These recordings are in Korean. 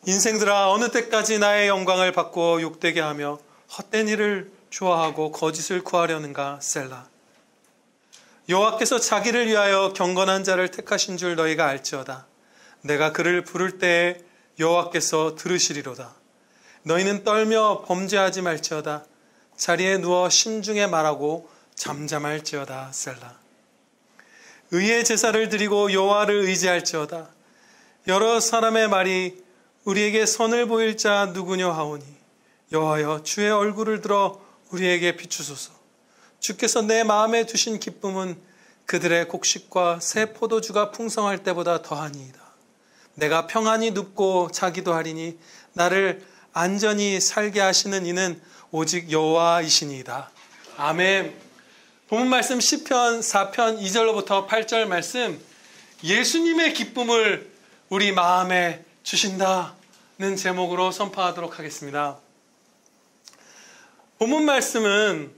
인생들아, 어느 때까지 나의 영광을 바꾸어 욕되게 하며 헛된 일을 좋아하고 거짓을 구하려는가. 셀라. 여호와께서 자기를 위하여 경건한 자를 택하신 줄 너희가 알지어다. 내가 그를 부를 때에 여호와께서 들으시리로다. 너희는 떨며 범죄하지 말지어다. 자리에 누워 심중에 말하고 잠잠할지어다. 셀라. 의의 제사를 드리고 여호와를 의지할지어다. 여러 사람의 말이 우리에게 선을 보일 자 누구냐 하오니 여호와여, 주의 얼굴을 들어 우리에게 비추소서. 주께서 내 마음에 두신 기쁨은 그들의 곡식과 새 포도주가 풍성할 때보다 더하니이다. 내가 평안히 눕고 자기도 하리니 나를 안전히 살게 하시는 이는 오직 여호와이시니이다. 아멘. 본문 말씀 시편 4편 2절로부터 8절 말씀, 예수님의 기쁨을 우리 마음에 주신다는 제목으로 선포하도록 하겠습니다. 본문 말씀은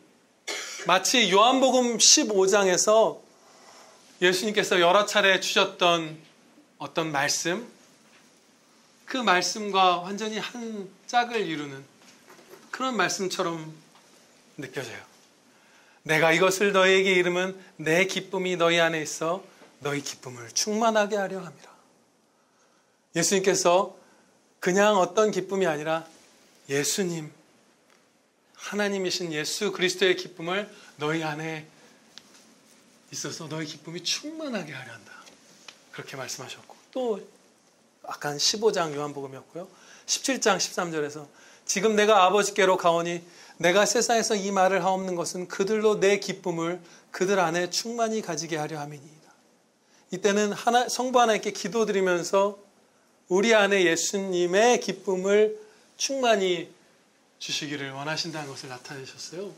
마치 요한복음 15장에서 예수님께서 여러 차례 주셨던 어떤 말씀, 그 말씀과 완전히 한 짝을 이루는 그런 말씀처럼 느껴져요. 내가 이것을 너희에게 이름은 내 기쁨이 너희 안에 있어 너희 기쁨을 충만하게 하려 함이라. 예수님께서 그냥 어떤 기쁨이 아니라 예수님, 하나님이신 예수 그리스도의 기쁨을 너희 안에 있어서 너희 기쁨이 충만하게 하려 한다. 그렇게 말씀하셨고, 또 아까 15장 요한복음이었고요. 17장 13절에서 지금 내가 아버지께로 가오니 내가 세상에서 이 말을 하옵는 것은 그들로 내 기쁨을 그들 안에 충만히 가지게 하려 함이니이다. 이때는 성부 하나님께 기도드리면서 우리 안에 예수님의 기쁨을 충만히 주시기를 원하신다는 것을 나타내셨어요.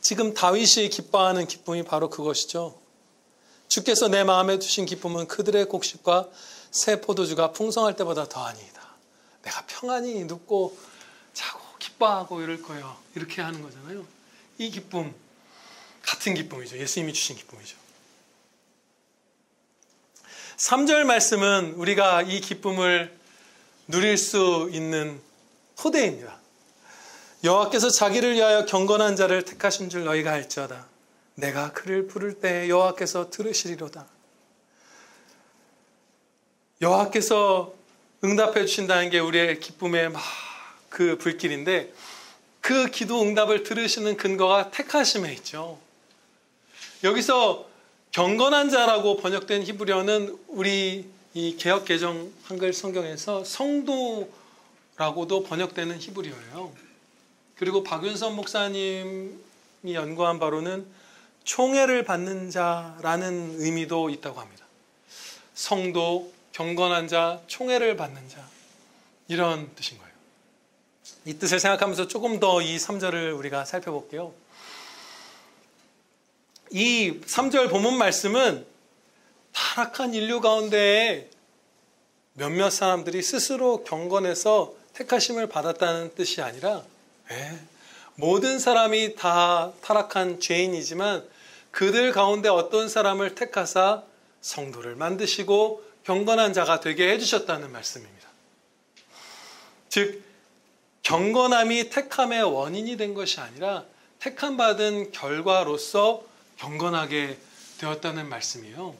지금 다윗이 기뻐하는 기쁨이 바로 그것이죠. 주께서 내 마음에 두신 기쁨은 그들의 곡식과 새 포도주가 풍성할 때보다 더하니이다. 내가 평안히 눕고 자고 기뻐하고 이럴 거예요. 이렇게 하는 거잖아요. 이 기쁨, 같은 기쁨이죠. 예수님이 주신 기쁨이죠. 3절 말씀은 우리가 이 기쁨을 누릴 수 있는 토대입니다. 여호와께서 자기를 위하여 경건한 자를 택하신 줄 너희가 알지어다. 내가 그를 부를 때 여호와께서 들으시리로다. 여호와께서 응답해 주신다는 게 우리의 기쁨의 그 불길인데, 그 기도 응답을 들으시는 근거가 택하심에 있죠. 여기서 경건한 자라고 번역된 히브리어는 우리 이 개역 개정 한글 성경에서 성도라고도 번역되는 히브리어예요. 그리고 박윤선 목사님이 연구한 바로는 총애를 받는 자라는 의미도 있다고 합니다. 성도, 경건한 자, 총애를 받는 자, 이런 뜻인 거예요. 이 뜻을 생각하면서 조금 더 이 3절을 우리가 살펴볼게요. 이 3절 본문 말씀은 타락한 인류 가운데에 몇몇 사람들이 스스로 경건해서 택하심을 받았다는 뜻이 아니라, 모든 사람이 다 타락한 죄인이지만 그들 가운데 어떤 사람을 택하사 성도를 만드시고 경건한 자가 되게 해주셨다는 말씀입니다. 즉, 경건함이 택함의 원인이 된 것이 아니라 택함 받은 결과로서 경건하게 되었다는 말씀이에요.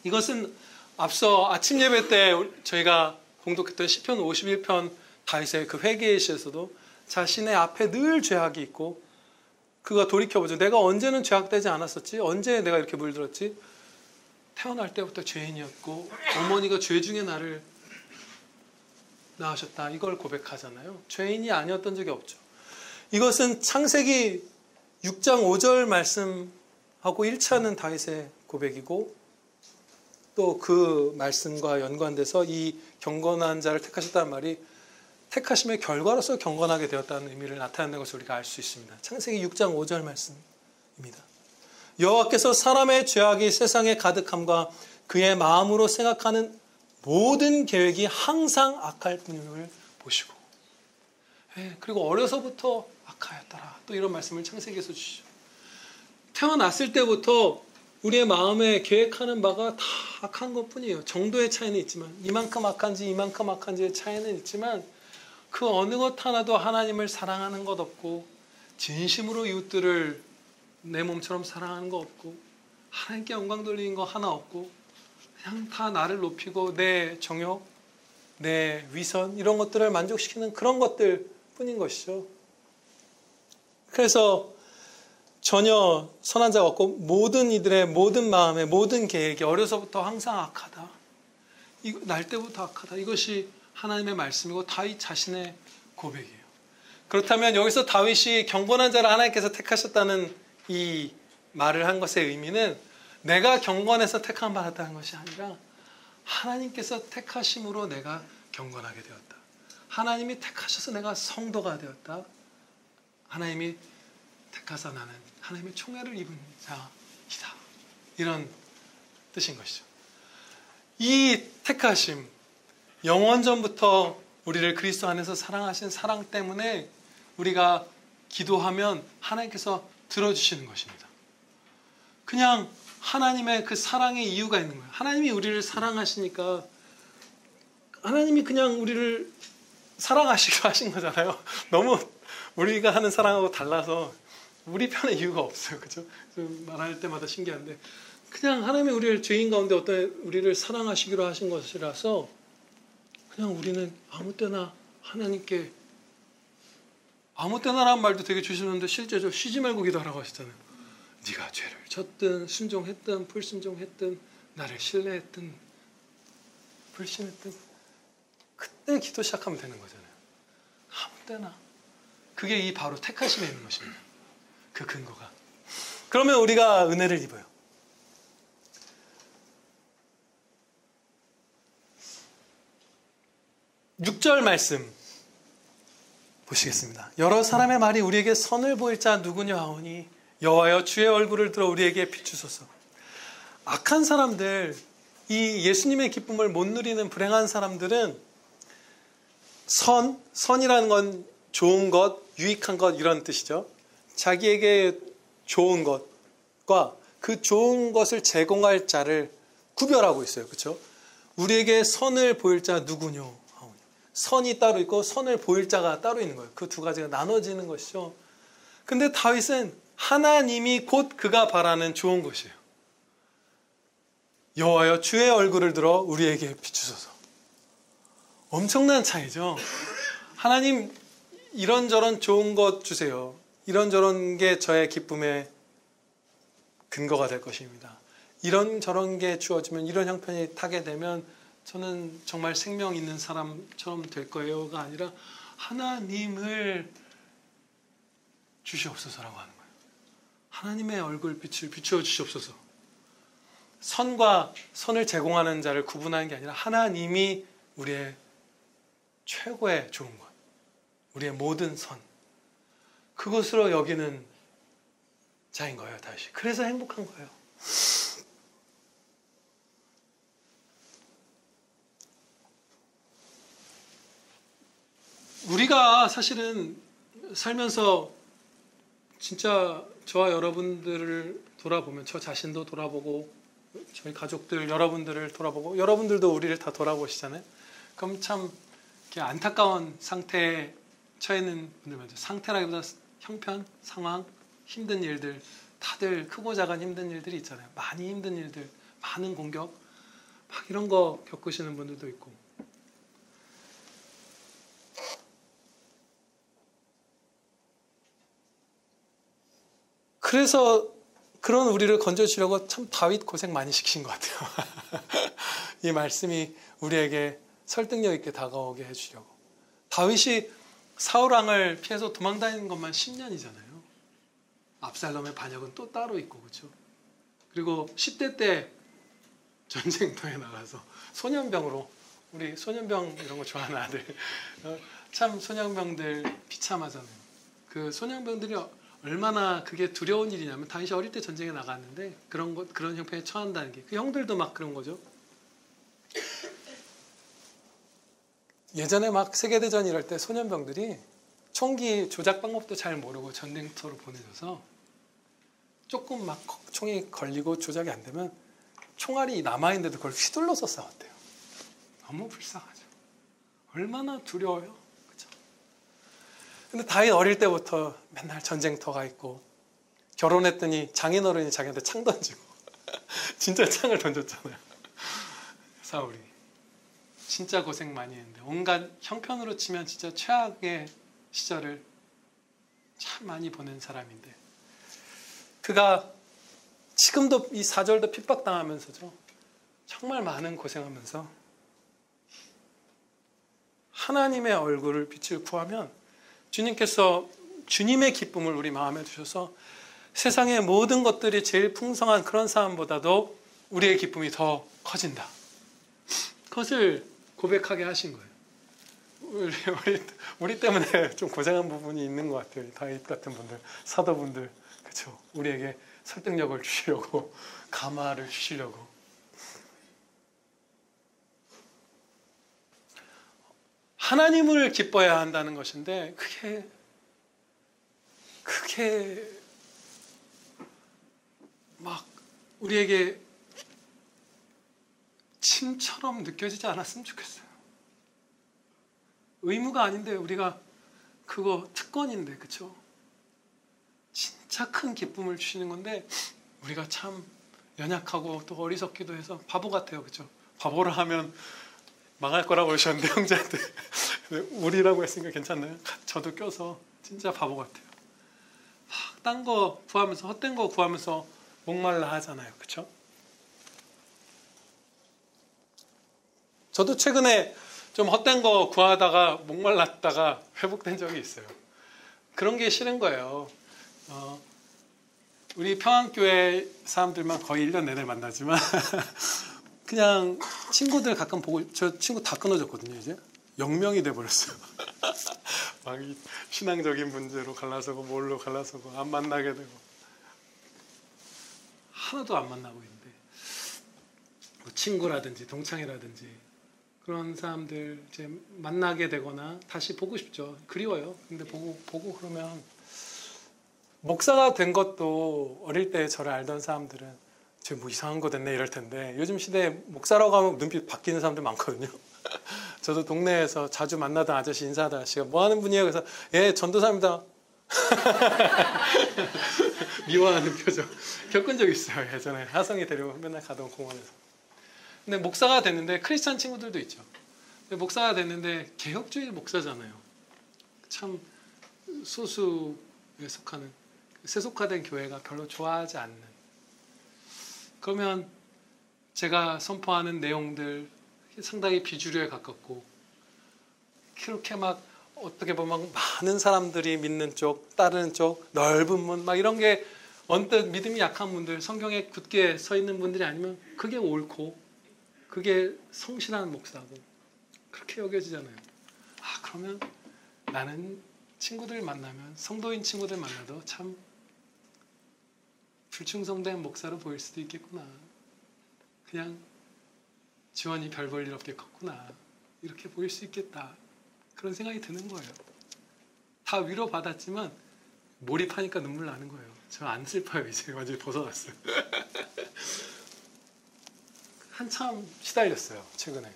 이것은 앞서 아침 예배 때 저희가 공독했던 시편 51편 다윗의 그 회개의 시에서도 자신의 앞에 늘 죄악이 있고, 그가 돌이켜보죠. 내가 언제는 죄악되지 않았었지? 언제 내가 이렇게 물들었지? 태어날 때부터 죄인이었고 어머니가 죄 중에 나를 낳으셨다. 이걸 고백하잖아요. 죄인이 아니었던 적이 없죠. 이것은 창세기 6장 5절 말씀하고 일치하는 다윗의 고백이고, 또 그 말씀과 연관돼서 이 경건한 자를 택하셨다는 말이 택하심의 결과로서 경건하게 되었다는 의미를 나타내는 것을 우리가 알 수 있습니다. 창세기 6장 5절 말씀입니다. 여호와께서 사람의 죄악이 세상에 가득함과 그의 마음으로 생각하는 모든 계획이 항상 악할 뿐임을 보시고, 그리고 어려서부터 악하였더라. 또 이런 말씀을 창세기에서 주시죠. 태어났을 때부터 우리의 마음에 계획하는 바가 다 악한 것뿐이에요. 정도의 차이는 있지만, 이만큼 악한지 이만큼 악한지의 차이는 있지만, 그 어느 것 하나도 하나님을 사랑하는 것 없고, 진심으로 이웃들을 내 몸처럼 사랑하는 거 없고, 하나님께 영광 돌리는 거 하나 없고, 그냥 다 나를 높이고 내 정욕, 내 위선 이런 것들을 만족시키는 그런 것들 뿐인 것이죠. 그래서 전혀 선한 자가 없고 모든 이들의 모든 마음에 모든 계획이 어려서부터 항상 악하다. 날 때부터 악하다. 이것이 하나님의 말씀이고 다윗 자신의 고백이에요. 그렇다면 여기서 다윗이 경건한 자를 하나님께서 택하셨다는 이 말을 한 것의 의미는 내가 경건해서 택함 받았다는 것이 아니라 하나님께서 택하심으로 내가 경건하게 되었다. 하나님이 택하셔서 내가 성도가 되었다. 하나님이 택하사 나는 하나님의 총애를 입은 자이다. 이런 뜻인 것이죠. 이 택하심, 영원전부터 우리를 그리스도 안에서 사랑하신 사랑 때문에 우리가 기도하면 하나님께서 들어주시는 것입니다. 그냥 하나님의 그 사랑의 이유가 있는 거예요. 하나님이 우리를 사랑하시니까 하나님이 그냥 우리를 사랑하시기로 하신 거잖아요. 너무 우리가 하는 사랑하고 달라서 우리 편의 이유가 없어요. 그렇죠? 말할 때마다 신기한데 그냥 하나님이 우리를 죄인 가운데 어떤 우리를 사랑하시기로 하신 것이라서 그냥 우리는 아무 때나 하나님께 아무 때나라는 말도 되게 주시는데 실제로 쉬지 말고 기도하라고 하시잖아요. 네가 죄를 졌든 순종했든 불순종했든 나를 신뢰했든 불신했든 그때 기도 시작하면 되는 거잖아요. 아무 때나. 그게 이 바로 택하심에 있는 것입니다. 그 근거가. 그러면 우리가 은혜를 입어요. 육 절 말씀 보시겠습니다. 여러 사람의 말이 우리에게 선을 보일 자 누구냐 하오니 여호와여 주의 얼굴을 들어 우리에게 비추소서. 악한 사람들, 이 예수님의 기쁨을 못 누리는 불행한 사람들은 선이라는 건 좋은 것, 유익한 것 이런 뜻이죠. 자기에게 좋은 것과 그 좋은 것을 제공할 자를 구별하고 있어요. 그렇죠? 우리에게 선을 보일 자 누구뇨? 선이 따로 있고 선을 보일 자가 따로 있는 거예요. 그 두 가지가 나눠지는 것이죠. 근데 다윗은 하나님이 곧 그가 바라는 좋은 것이에요. 여호와여 주의 얼굴을 들어 우리에게 비추소서. 엄청난 차이죠. 하나님 이런저런 좋은 것 주세요. 이런저런 게 저의 기쁨의 근거가 될 것입니다. 이런저런 게 주어지면 이런 형편이 타게 되면 저는 정말 생명 있는 사람처럼 될 거예요가 아니라 하나님을 주시옵소서라고 하는 거예요. 하나님의 얼굴빛을 비추어 주시옵소서. 선과 선을 제공하는 자를 구분하는 게 아니라 하나님이 우리의 최고의 좋은 것, 우리의 모든 선, 그것으로 여기는 자인 거예요. 다시. 그래서 행복한 거예요. 우리가 사실은 살면서 진짜 저와 여러분들을 돌아보면 저 자신도 돌아보고 저희 가족들 여러분들을 돌아보고 여러분들도 우리를 다 돌아보시잖아요. 그럼 참 안타까운 상태에 처해 있는 분들 많죠. 상태라기보다 형편, 상황, 힘든 일들 다들 크고 작은 힘든 일들이 있잖아요. 많이 힘든 일들, 많은 공격 막 이런 거 겪으시는 분들도 있고 그래서 그런 우리를 건져주려고 참 다윗 고생 많이 시키신 것 같아요. 이 말씀이 우리에게 설득력 있게 다가오게 해주려고. 다윗이 사울왕을 피해서 도망다니는 것만 10년이잖아요. 압살롬의 반역은 또 따로 있고 그렇죠. 그리고 10대 때 전쟁터에 나가서 소년병으로 우리 소년병 이런 거 좋아하는 아들 참 소년병들 비참하잖아요. 그 소년병들이 얼마나 그게 두려운 일이냐면 다윗이 어릴 때 전쟁에 나갔는데 그런 형편에 처한다는 게 그 형들도 막 그런 거죠. 예전에 막 세계대전 이럴 때 소년병들이 총기 조작 방법도 잘 모르고 전쟁터로 보내져서 조금 막 총이 걸리고 조작이 안 되면 총알이 남아있는데도 그걸 휘둘러서 싸웠대요. 너무 불쌍하죠. 얼마나 두려워요. 그렇죠? 근데 다윗 어릴 때부터 맨날 전쟁터가 있고 결혼했더니 장인어른이 자기한테 창 던지고 진짜 창을 던졌잖아요. 사울이. 진짜 고생 많이 했는데 온갖 형편으로 치면 진짜 최악의 시절을 참 많이 보낸 사람인데 그가 지금도 이 4절도 핍박당하면서죠. 정말 많은 고생하면서 하나님의 얼굴을 빛을 구하면 주님께서 주님의 기쁨을 우리 마음에 두셔서 세상의 모든 것들이 제일 풍성한 그런 사람보다도 우리의 기쁨이 더 커진다. 그것을 고백하게 하신 거예요. 우리 때문에 좀 고생한 부분이 있는 것 같아요. 다윗 같은 분들, 사도분들, 그렇죠. 우리에게 설득력을 주시려고, 감화를 주시려고. 하나님을 기뻐해야 한다는 것인데 그게 막 우리에게 침처럼 느껴지지 않았으면 좋겠어요. 의무가 아닌데 우리가 그거 특권인데, 그렇죠? 진짜 큰 기쁨을 주시는 건데 우리가 참 연약하고 또 어리석기도 해서 바보 같아요, 그렇죠? 바보를 하면 망할 거라고 그러셨는데 형제한테 우리라고 했으니까 괜찮나요? 저도 껴서 진짜 바보 같아요. 딴 거 구하면서 헛된 거 구하면서 목말라 하잖아요, 그렇죠? 저도 최근에 좀 헛된 거 구하다가 목말랐다가 회복된 적이 있어요. 그런 게 싫은 거예요. 우리 평안교회 사람들만 거의 1년 내내 만나지만 그냥 친구들 가끔 보고, 저 친구 다 끊어졌거든요. 이제 영명이 돼버렸어요. 막 신앙적인 문제로 갈라서고 뭘로 갈라서고 안 만나게 되고 하나도 안 만나고 있는데 뭐 친구라든지 동창이라든지 그런 사람들 이제 만나게 되거나 다시 보고 싶죠. 그리워요. 근데 보고 그러면 목사가 된 것도 어릴 때 저를 알던 사람들은 쟤 뭐 이상한 거 됐네 이럴 텐데 요즘 시대에 목사라고 하면 눈빛 바뀌는 사람들 많거든요. 저도 동네에서 자주 만나던 아저씨 인사하던 아저씨가 뭐 하는 분이에요? 그래서 예, 전도사입니다. 미워하는 표정 겪은 적 있어요. 예전에 하성이 데리고 맨날 가던 공원에서. 근데 목사가 됐는데 크리스찬 친구들도 있죠. 근데 목사가 됐는데 개혁주의 목사잖아요. 참 소수에 속하는 세속화된 교회가 별로 좋아하지 않는. 그러면 제가 선포하는 내용들 상당히 비주류에 가깝고 그렇게 막 어떻게 보면 많은 사람들이 믿는 쪽, 따르는 쪽, 넓은 문 막 이런 게 언뜻 믿음이 약한 분들, 성경에 굳게 서 있는 분들이 아니면 그게 옳고 그게 성실한 목사고 그렇게 여겨지잖아요. 그러면 나는 친구들 만나면 성도인 친구들 만나도 참 불충성된 목사로 보일 수도 있겠구나. 그냥 지원이 별 볼 일 없게 컸구나. 이렇게 보일 수 있겠다. 그런 생각이 드는 거예요. 다 위로받았지만 몰입하니까 눈물 나는 거예요. 저 안 슬퍼요. 이제 완전히 벗어났어요. 한참 시달렸어요. 최근에.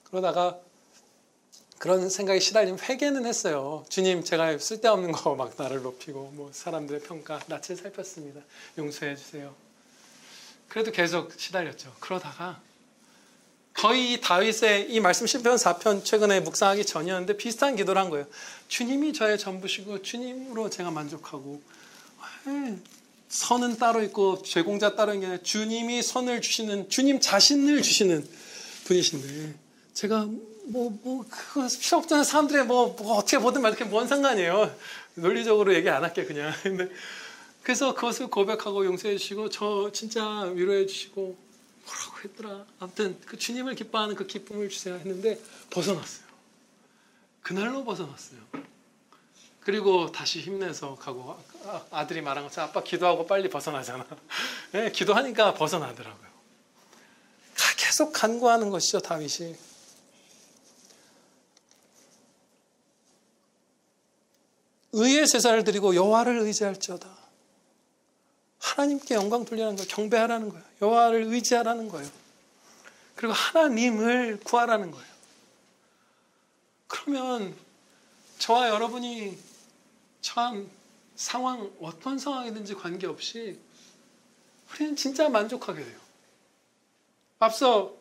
그러다가 그런 생각이 시달리면 회개는 했어요. 주님, 제가 쓸데없는 거 막 나를 높이고 뭐 사람들의 평가, 낯을 살폈습니다. 용서해 주세요. 그래도 계속 시달렸죠. 그러다가 거의 다윗의 이 말씀 시편 4편 최근에 묵상하기 전이었는데 비슷한 기도를 한 거예요. 주님이 저의 전부시고 주님으로 제가 만족하고 선은 따로 있고 죄공자 따로 있는 게 아니라 주님이 선을 주시는, 주님 자신을 주시는 분이신데 제가 그거 필요 없잖아요. 사람들이 뭐 어떻게 보든 말 이렇게 뭔 상관이에요. 논리적으로 얘기 안 할게 그냥. 근데 그래서 그것을 고백하고 용서해 주시고 저 진짜 위로해 주시고 뭐라고 했더라. 아무튼 그 주님을 기뻐하는 그 기쁨을 주세요 했는데 벗어났어요. 그날로 벗어났어요. 그리고 다시 힘내서 가고 아들이 말한 것처럼 아빠 기도하고 빨리 벗어나잖아. 네, 기도하니까 벗어나더라고요. 계속 간구하는 것이죠, 다윗이. 의의 제사를 드리고 여호와를 의지할지어다. 하나님께 영광 돌리라는 거예요. 경배하라는 거예요. 여호와를 의지하라는 거예요. 그리고 하나님을 구하라는 거예요. 그러면 저와 여러분이 처한 상황, 어떤 상황이든지 관계없이 우리는 진짜 만족하게 돼요. 앞서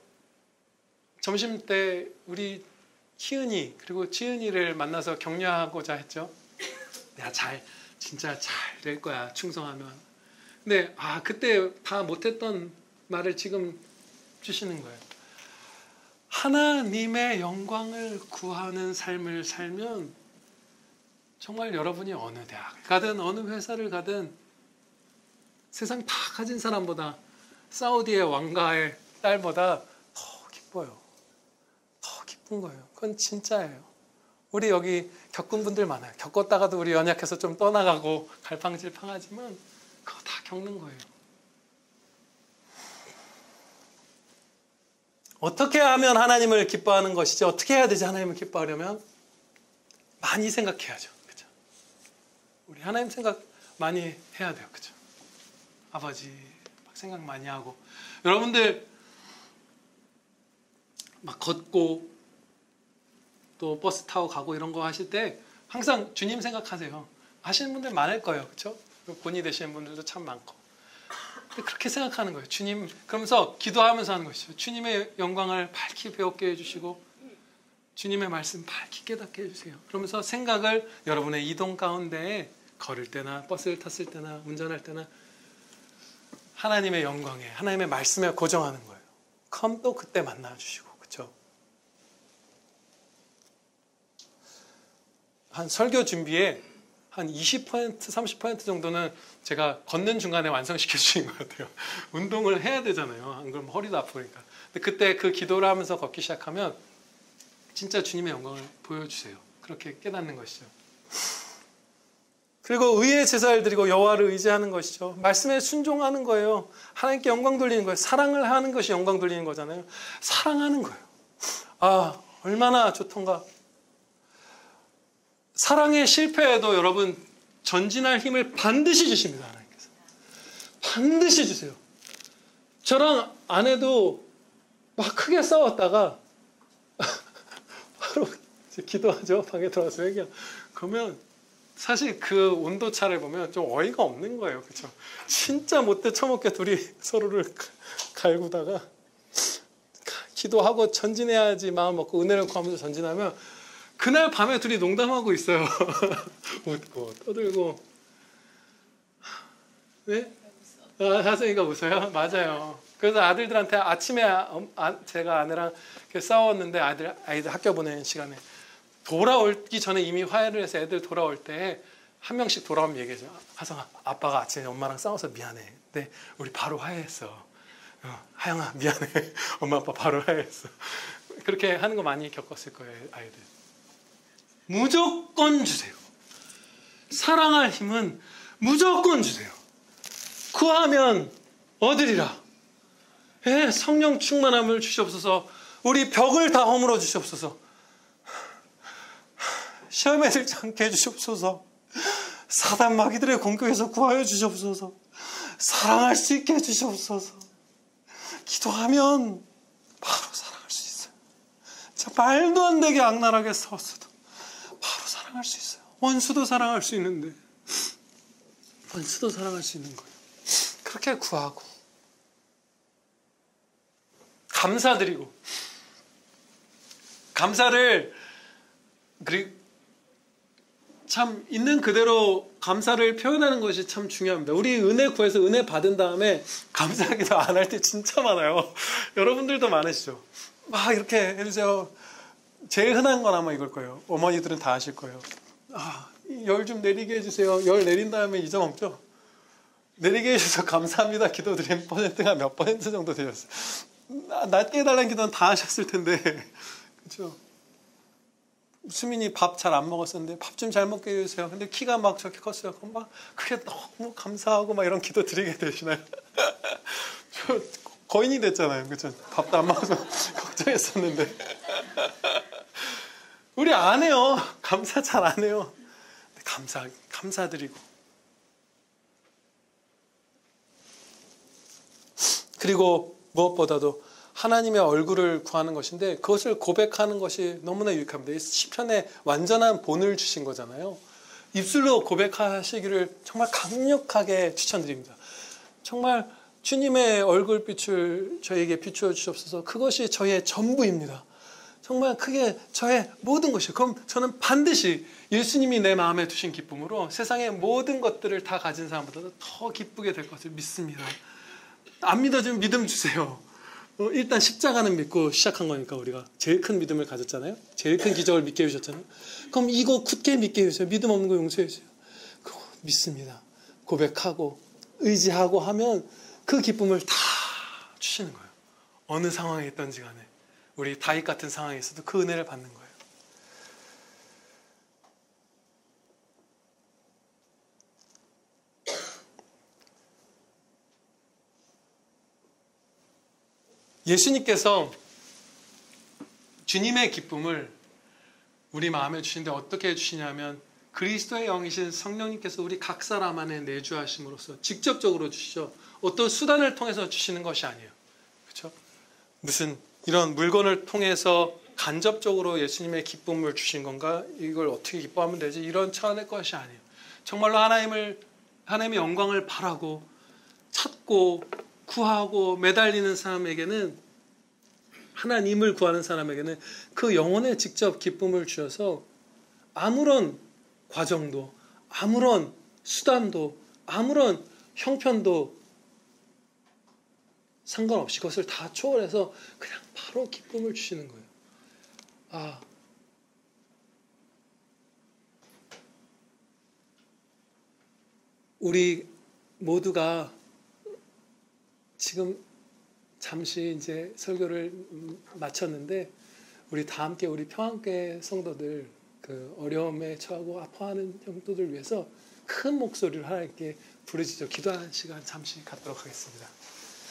점심 때 우리 희은이 그리고 지은이를 만나서 격려하고자 했죠. 야, 진짜 잘 될 거야, 충성하면. 근데 그때 다 못했던 말을 지금 주시는 거예요. 하나님의 영광을 구하는 삶을 살면 정말 여러분이 어느 대학을 가든 어느 회사를 가든 세상 다 가진 사람보다, 사우디의 왕가의 딸보다 더 기뻐요. 더 기쁜 거예요. 그건 진짜예요. 우리 여기 겪은 분들 많아요. 겪었다가도 우리 연약해서 좀 떠나가고 갈팡질팡하지만 그거 다 겪는 거예요. 어떻게 하면 하나님을 기뻐하는 것이지? 어떻게 해야 되지? 하나님을 기뻐하려면 많이 생각해야죠. 그죠? 우리 하나님 생각 많이 해야 돼요. 그죠? 아버지 막 생각 많이 하고, 여러분들 막 걷고 또 버스 타고 가고 이런 거 하실 때 항상 주님 생각하세요. 하시는 분들 많을 거예요. 그렇죠? 본이 되시는 분들도 참 많고. 근데 그렇게 생각하는 거예요. 주님, 그러면서 기도하면서 하는 것이죠. 주님의 영광을 밝히 배웠게 해주시고 주님의 말씀 밝히 깨닫게 해주세요. 그러면서 생각을 여러분의 이동 가운데 걸을 때나 버스를 탔을 때나 운전할 때나 하나님의 영광에, 하나님의 말씀에 고정하는 거예요. 그럼 또 그때 만나주시고. 그렇죠? 한 설교 준비에 한 20%, 30% 정도는 제가 걷는 중간에 완성시켜 주신 것 같아요. 운동을 해야 되잖아요. 안 그러면 허리도 아프니까. 근데 그때 그 기도를 하면서 걷기 시작하면 진짜 주님의 영광을 보여주세요. 그렇게 깨닫는 것이죠. 그리고 의의 제사를 드리고 여호와를 의지하는 것이죠. 말씀에 순종하는 거예요. 하나님께 영광 돌리는 거예요. 사랑을 하는 것이 영광 돌리는 거잖아요. 사랑하는 거예요. 얼마나 좋던가. 사랑에 실패해도 여러분 전진할 힘을 반드시 주십니다. 하나님께서 반드시 주세요. 저랑 아내도 막 크게 싸웠다가 바로 기도하죠. 방에 들어와서 얘기해요. 그러면 사실 그 온도차를 보면 좀 어이가 없는 거예요. 그렇죠? 진짜 못돼 처먹게 둘이 서로를 갈구다가 기도하고 전진해야지 마음 먹고 은혜를 구하면서 전진하면 그날 밤에 둘이 농담하고 있어요. 웃고 떠들고. 네? 하성이가 웃어요? 맞아요. 그래서 아들들한테 아침에 제가 아내랑 싸웠는데 아이들 학교 보내는 시간에 돌아오기 전에 이미 화해를 해서 애들 돌아올 때 한 명씩 돌아오면 얘기해줘. 하성아, 아빠가 아침에 엄마랑 싸워서 미안해. 근데 우리 바로 화해했어. 하영아 미안해. 엄마 아빠 바로 화해했어. 그렇게 하는 거 많이 겪었을 거예요. 아이들. 무조건 주세요. 사랑할 힘은 무조건 주세요. 구하면 얻으리라. 성령 충만함을 주시옵소서. 우리 벽을 다 허물어 주시옵소서. 시험에 들지 않게 해주시옵소서. 사단 마귀들의 공격에서 구하여 주시옵소서. 사랑할 수 있게 해주시옵소서. 기도하면 바로 사랑할 수 있어요. 말도 안 되게 악랄하게 싸웠어도 바로 사랑할 수 있어요. 원수도 사랑할 수 있는데, 원수도 사랑할 수 있는 거예요. 그렇게 구하고 감사드리고, 감사를 참 있는 그대로 감사를 표현하는 것이 참 중요합니다. 우리 은혜 구해서 은혜 받은 다음에 감사하기도 안 할 때 진짜 많아요. 여러분들도 많으시죠? 막 이렇게 해주세요. 제일 흔한 건 아마 이걸 거예요. 어머니들은 다 아실 거예요. 열 좀 내리게 해주세요. 열 내린 다음에 잊어먹죠? 내리게 해주셔서 감사합니다. 기도드린 퍼센트가 몇 퍼센트 정도 되셨어요? 낮게 해달라는 기도는 다 하셨을 텐데. 그렇죠? 수민이 밥 잘 안 먹었었는데 밥 좀 잘 먹게 해주세요. 근데 키가 막 저렇게 컸어요. 그럼 막 그게 너무 감사하고 막 이런 기도 드리게 되시나요? 저 거인이 됐잖아요. 그렇죠? 밥도 안 먹어서 걱정했었는데. 우리 안 해요. 감사 잘 안 해요. 감사드리고. 그리고 무엇보다도 하나님의 얼굴을 구하는 것인데 그것을 고백하는 것이 너무나 유익합니다. 이 시편에 완전한 본을 주신 거잖아요. 입술로 고백하시기를 정말 강력하게 추천드립니다. 정말 주님의 얼굴빛을 저에게 비추어 주옵소서. 그것이 저의 전부입니다. 정말 그게 저의 모든 것이에요. 그럼 저는 반드시 예수님이 내 마음에 두신 기쁨으로 세상의 모든 것들을 다 가진 사람보다 더 기쁘게 될 것을 믿습니다. 안 믿어지면 믿음 주세요. 일단 십자가는 믿고 시작한 거니까 우리가 제일 큰 믿음을 가졌잖아요. 제일 큰 기적을 믿게 해주셨잖아요. 그럼 이거 굳게 믿게 해주세요. 믿음 없는 거 용서해 주세요. 그거 믿습니다. 고백하고 의지하고 하면 그 기쁨을 다 주시는 거예요. 어느 상황에 있든지 간에 우리 다윗 같은 상황에 있어도 그 은혜를 받는 거예요. 예수님께서 주님의 기쁨을 우리 마음에 주시는데 어떻게 주시냐면 그리스도의 영이신 성령님께서 우리 각 사람 안에 내주하심으로써 직접적으로 주시죠. 어떤 수단을 통해서 주시는 것이 아니에요. 그렇죠? 무슨 이런 물건을 통해서 간접적으로 예수님의 기쁨을 주신 건가? 이걸 어떻게 기뻐하면 되지? 이런 차원의 것이 아니에요. 정말로 하나님의 영광을 바라고 찾고 구하고 매달리는 사람에게는, 하나님을 구하는 사람에게는 그 영혼에 직접 기쁨을 주셔서 아무런 과정도, 아무런 수단도, 아무런 형편도 상관없이 그것을 다 초월해서 그냥 바로 기쁨을 주시는 거예요. 우리 모두가 지금 잠시 이제 설교를 마쳤는데 우리 다 함께 우리 평안교회 성도들, 그 어려움에 처하고 아파하는 성도들 위해서 큰 목소리를 하나님께 부르짖어 기도하는 시간 잠시 갖도록 하겠습니다.